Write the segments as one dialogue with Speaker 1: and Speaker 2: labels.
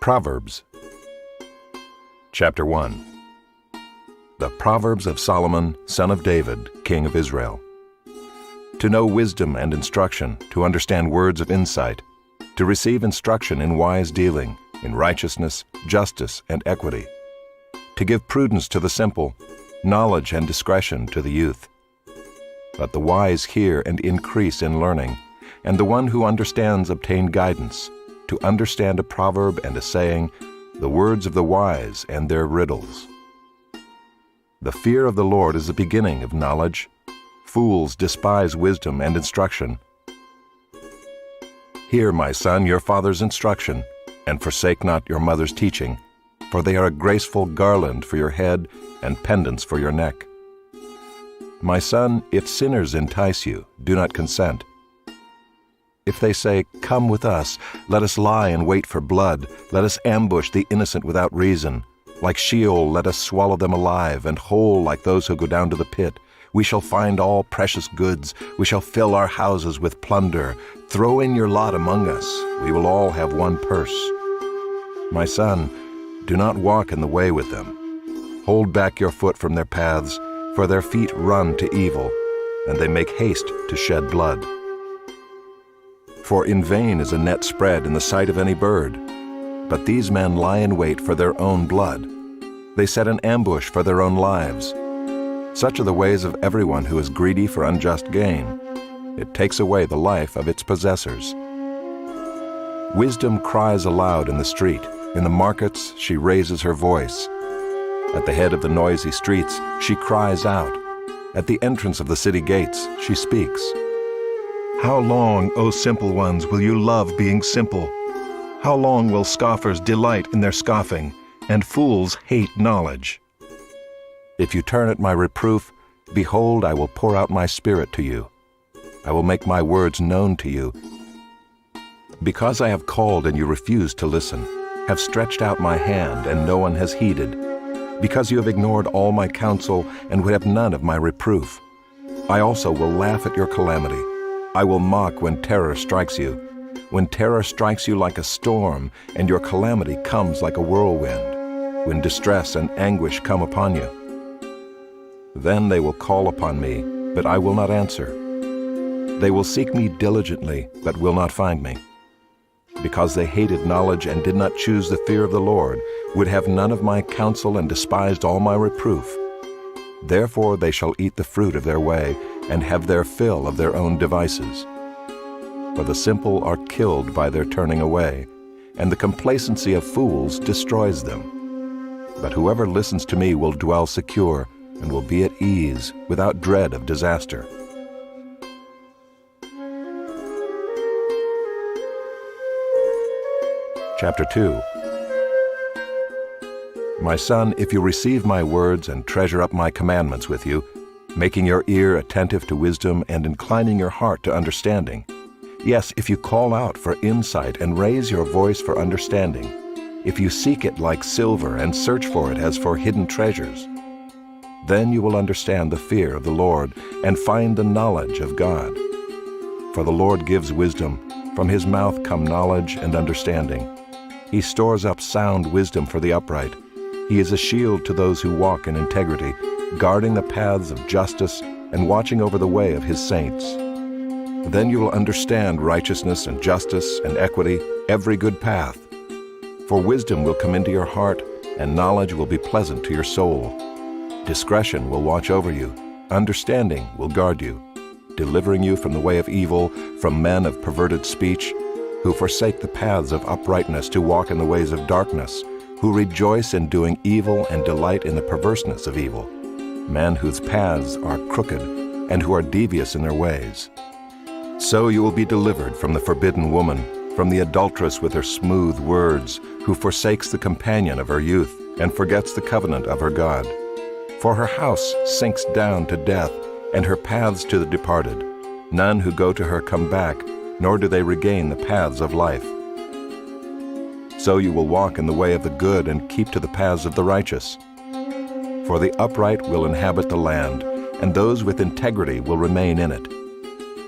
Speaker 1: Proverbs Chapter 1 The Proverbs of Solomon, son of David, king of Israel. To know wisdom and instruction, to understand words of insight, to receive instruction in wise dealing, in righteousness, justice, and equity, to give prudence to the simple, knowledge and discretion to the youth. Let the wise hear and increase in learning, and the one who understands obtain guidance, to understand a proverb and a saying, the words of the wise and their riddles. The fear of the Lord is the beginning of knowledge. Fools despise wisdom and instruction. Hear, my son, your father's instruction, and forsake not your mother's teaching, for they are a graceful garland for your head and pendants for your neck. My son, if sinners entice you, do not consent. If they say, "Come with us, let us lie and wait for blood, let us ambush the innocent without reason. Like Sheol, let us swallow them alive, and whole like those who go down to the pit. We shall find all precious goods, we shall fill our houses with plunder. Throw in your lot among us, we will all have one purse." My son, do not walk in the way with them. Hold back your foot from their paths, for their feet run to evil, and they make haste to shed blood. For in vain is a net spread in the sight of any bird, but these men lie in wait for their own blood. They set an ambush for their own lives. Such are the ways of everyone who is greedy for unjust gain. It takes away the life of its possessors. Wisdom cries aloud in the street. In the markets she raises her voice. At the head of the noisy streets she cries out. At the entrance of the city gates she speaks. How long, O simple ones, will you love being simple? How long will scoffers delight in their scoffing, and fools hate knowledge? If you turn at my reproof, behold, I will pour out my spirit to you. I will make my words known to you. Because I have called and you refuse to listen, have stretched out my hand and no one has heeded, because you have ignored all my counsel and would have none of my reproof, I also will laugh at your calamity. I will mock when terror strikes you, when terror strikes you like a storm, and your calamity comes like a whirlwind, when distress and anguish come upon you. Then they will call upon me, but I will not answer. They will seek me diligently, but will not find me. Because they hated knowledge and did not choose the fear of the Lord, would have none of my counsel and despised all my reproof. Therefore they shall eat the fruit of their way, and have their fill of their own devices. For the simple are killed by their turning away, and the complacency of fools destroys them. But whoever listens to me will dwell secure, and will be at ease, without dread of disaster. Chapter 2 My son, if you receive my words and treasure up my commandments with you, making your ear attentive to wisdom and inclining your heart to understanding, yes, if you call out for insight and raise your voice for understanding, if you seek it like silver and search for it as for hidden treasures, then you will understand the fear of the Lord and find the knowledge of God. For the Lord gives wisdom, from his mouth come knowledge and understanding. He stores up sound wisdom for the upright. He is a shield to those who walk in integrity, guarding the paths of justice and watching over the way of his saints. Then you will understand righteousness and justice and equity, every good path. For wisdom will come into your heart, and knowledge will be pleasant to your soul. Discretion will watch over you, understanding will guard you, delivering you from the way of evil, from men of perverted speech, who forsake the paths of uprightness to walk in the ways of darkness, who rejoice in doing evil and delight in the perverseness of evil, men whose paths are crooked and who are devious in their ways. So you will be delivered from the forbidden woman, from the adulteress with her smooth words, who forsakes the companion of her youth and forgets the covenant of her God. For her house sinks down to death, and her paths to the departed. None who go to her come back, nor do they regain the paths of life. So you will walk in the way of the good and keep to the paths of the righteous. For the upright will inhabit the land, and those with integrity will remain in it.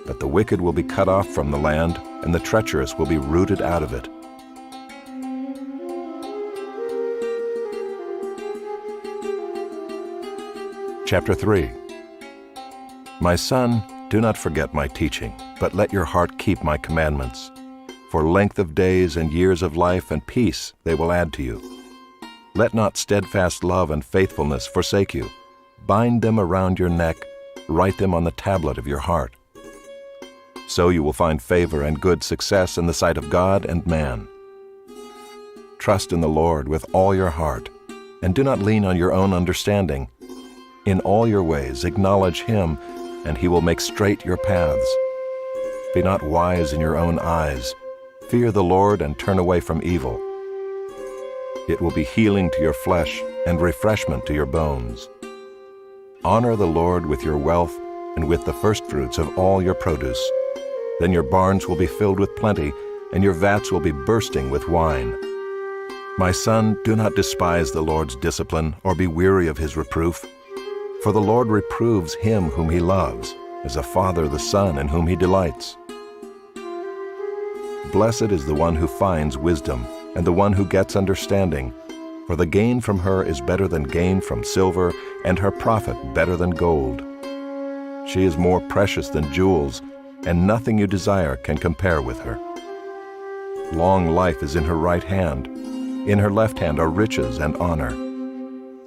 Speaker 1: But the wicked will be cut off from the land, and the treacherous will be rooted out of it. Chapter 3. My son, do not forget my teaching, but let your heart keep my commandments. For length of days and years of life and peace they will add to you. Let not steadfast love and faithfulness forsake you. Bind them around your neck, write them on the tablet of your heart. So you will find favor and good success in the sight of God and man. Trust in the Lord with all your heart, and do not lean on your own understanding. In all your ways acknowledge Him, and He will make straight your paths. Be not wise in your own eyes. Fear the Lord and turn away from evil. It will be healing to your flesh and refreshment to your bones. Honor the Lord with your wealth and with the firstfruits of all your produce. Then your barns will be filled with plenty, and your vats will be bursting with wine. My son, do not despise the Lord's discipline or be weary of His reproof. For the Lord reproves him whom He loves, as a father the son in whom He delights. Blessed is the one who finds wisdom, and the one who gets understanding. For the gain from her is better than gain from silver, and her profit better than gold. She is more precious than jewels, and nothing you desire can compare with her. Long life is in her right hand. In her left hand are riches and honor.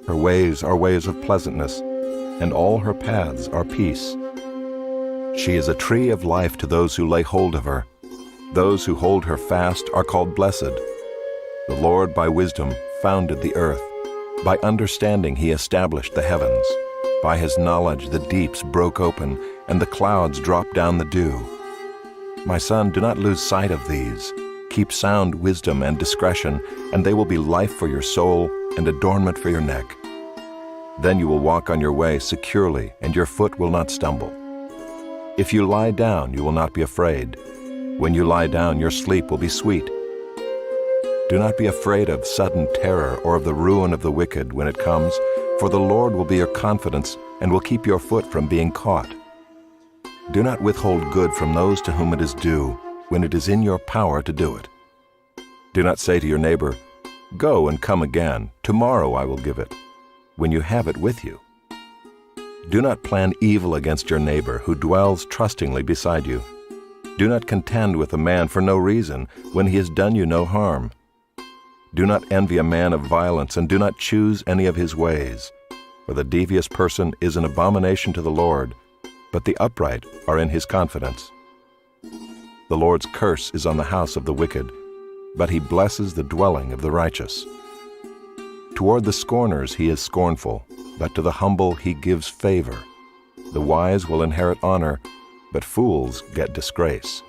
Speaker 1: Her ways are ways of pleasantness, and all her paths are peace. She is a tree of life to those who lay hold of her. Those who hold her fast are called blessed. The Lord by wisdom founded the earth. By understanding He established the heavens. By His knowledge the deeps broke open, and the clouds dropped down the dew. My son, do not lose sight of these. Keep sound wisdom and discretion, and they will be life for your soul and adornment for your neck. Then you will walk on your way securely, and your foot will not stumble. If you lie down, you will not be afraid. When you lie down, your sleep will be sweet. Do not be afraid of sudden terror or of the ruin of the wicked when it comes, for the Lord will be your confidence and will keep your foot from being caught. Do not withhold good from those to whom it is due, when it is in your power to do it. Do not say to your neighbor, "Go and come again, tomorrow I will give it," when you have it with you. Do not plan evil against your neighbor who dwells trustingly beside you. Do not contend with a man for no reason when he has done you no harm. Do not envy a man of violence, and do not choose any of his ways. For the devious person is an abomination to the Lord, but the upright are in His confidence. The Lord's curse is on the house of the wicked, but He blesses the dwelling of the righteous. Toward the scorners He is scornful, but to the humble He gives favor. The wise will inherit honor, but fools get disgrace.